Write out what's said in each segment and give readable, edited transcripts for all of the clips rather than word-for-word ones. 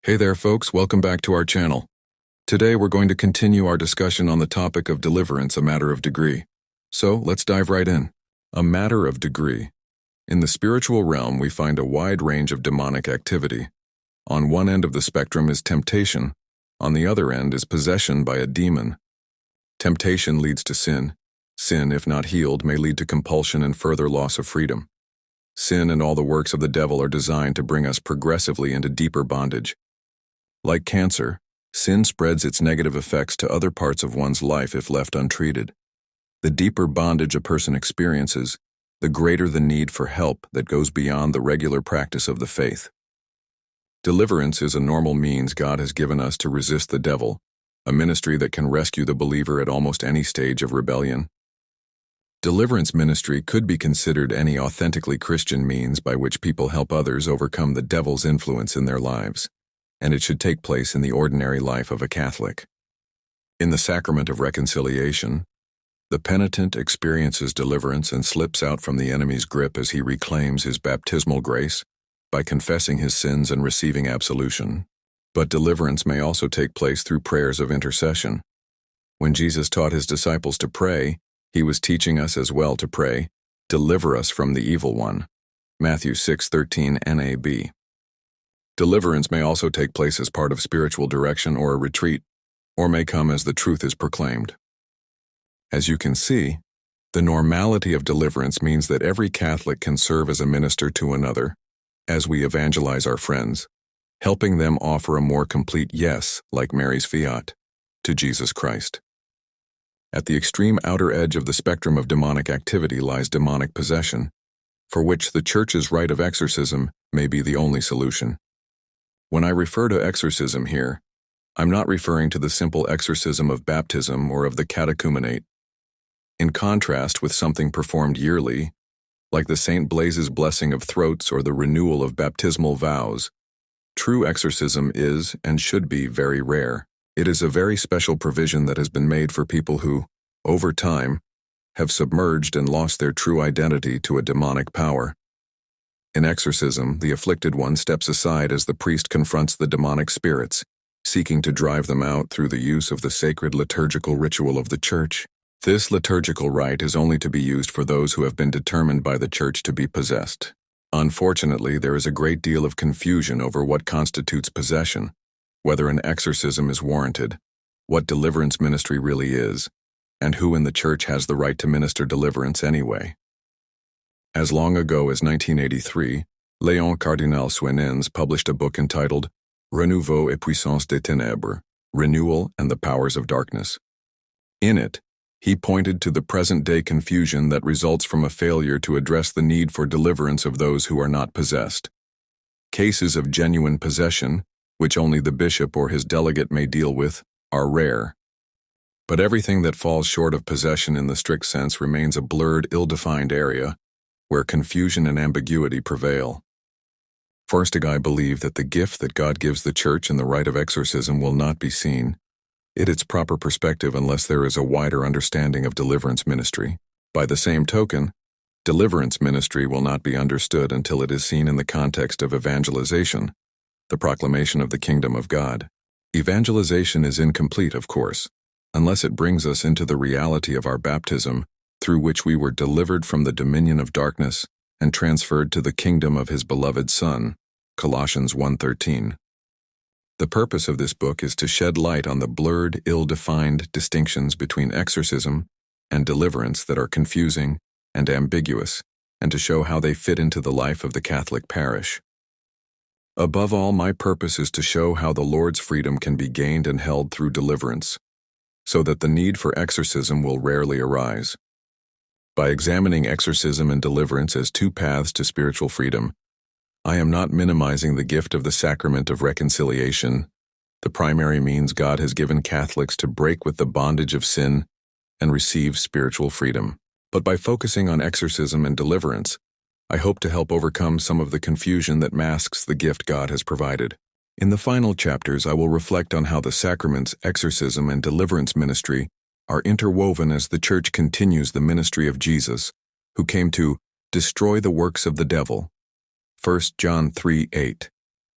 Hey there folks, welcome back to our channel. Today we're going to continue our discussion on the topic of deliverance, a matter of degree. So let's dive right in. A matter of degree. In the spiritual realm we find a wide range of demonic activity. On one end of the spectrum is temptation, on the other end is possession by a demon. Temptation leads to sin. Sin, if not healed, may lead to compulsion and further loss of freedom. Sin and all the works of the devil are designed to bring us progressively into deeper bondage. Like cancer, sin spreads its negative effects to other parts of one's life if left untreated. The deeper bondage a person experiences, the greater the need for help that goes beyond the regular practice of the faith. Deliverance is a normal means God has given us to resist the devil, a ministry that can rescue the believer at almost any stage of rebellion. Deliverance ministry could be considered any authentically Christian means by which people help others overcome the devil's influence in their lives, and it should take place in the ordinary life of a Catholic. In the sacrament of reconciliation, the penitent experiences deliverance and slips out from the enemy's grip as he reclaims his baptismal grace by confessing his sins and receiving absolution. But deliverance may also take place through prayers of intercession. When Jesus taught his disciples to pray, he was teaching us as well to pray, "Deliver us from the evil one." Matthew 6:13 NAB. Deliverance may also take place as part of spiritual direction or a retreat, or may come as the truth is proclaimed. As you can see, the normality of deliverance means that every Catholic can serve as a minister to another, as we evangelize our friends, helping them offer a more complete yes, like Mary's fiat, to Jesus Christ. At the extreme outer edge of the spectrum of demonic activity lies demonic possession, for which the Church's rite of exorcism may be the only solution. When I refer to exorcism here, I'm not referring to the simple exorcism of baptism or of the catechumenate. In contrast with something performed yearly, like the Saint Blaise's blessing of throats or the renewal of baptismal vows, true exorcism is and should be very rare. It is a very special provision that has been made for people who, over time, have submerged and lost their true identity to a demonic power. In exorcism, the afflicted one steps aside as the priest confronts the demonic spirits, seeking to drive them out through the use of the sacred liturgical ritual of the Church. This liturgical rite is only to be used for those who have been determined by the Church to be possessed. Unfortunately, there is a great deal of confusion over what constitutes possession, whether an exorcism is warranted, what deliverance ministry really is, and who in the Church has the right to minister deliverance anyway. As long ago as 1983, Léon Cardinal Suenens published a book entitled Renouveau et puissance des ténèbres, Renewal and the Powers of Darkness. In it, he pointed to the present-day confusion that results from a failure to address the need for deliverance of those who are not possessed. Cases of genuine possession, which only the bishop or his delegate may deal with, are rare. But everything that falls short of possession in the strict sense remains a blurred, ill-defined area, where confusion and ambiguity prevail. First, I believe that the gift that God gives the Church in the rite of exorcism will not be seen in its proper perspective unless there is a wider understanding of deliverance ministry. By the same token, deliverance ministry will not be understood until it is seen in the context of evangelization, the proclamation of the kingdom of God. Evangelization is incomplete, of course, unless it brings us into the reality of our baptism, through which we were delivered from the dominion of darkness and transferred to the kingdom of his beloved Son, Colossians 1:13. The purpose of this book is to shed light on the blurred, ill-defined distinctions between exorcism and deliverance that are confusing and ambiguous, and to show how they fit into the life of the Catholic parish. Above all, my purpose is to show how the Lord's freedom can be gained and held through deliverance, so that the need for exorcism will rarely arise. By examining exorcism and deliverance as two paths to spiritual freedom, I am not minimizing the gift of the sacrament of reconciliation, the primary means God has given Catholics to break with the bondage of sin and receive spiritual freedom. But by focusing on exorcism and deliverance, I hope to help overcome some of the confusion that masks the gift God has provided. In the final chapters, I will reflect on how the sacraments, exorcism, and deliverance ministry are interwoven as the Church continues the ministry of Jesus, who came to destroy the works of the devil, 1 John 3:8,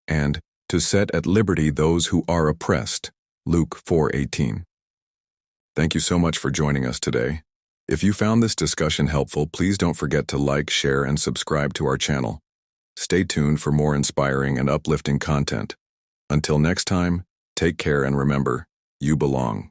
and to set at liberty those who are oppressed. Luke 4:18. Thank you so much for joining us today. If you found this discussion helpful, please don't forget to like, share, and subscribe to our channel. Stay tuned for more inspiring and uplifting content. Until next time, take care and remember, you belong.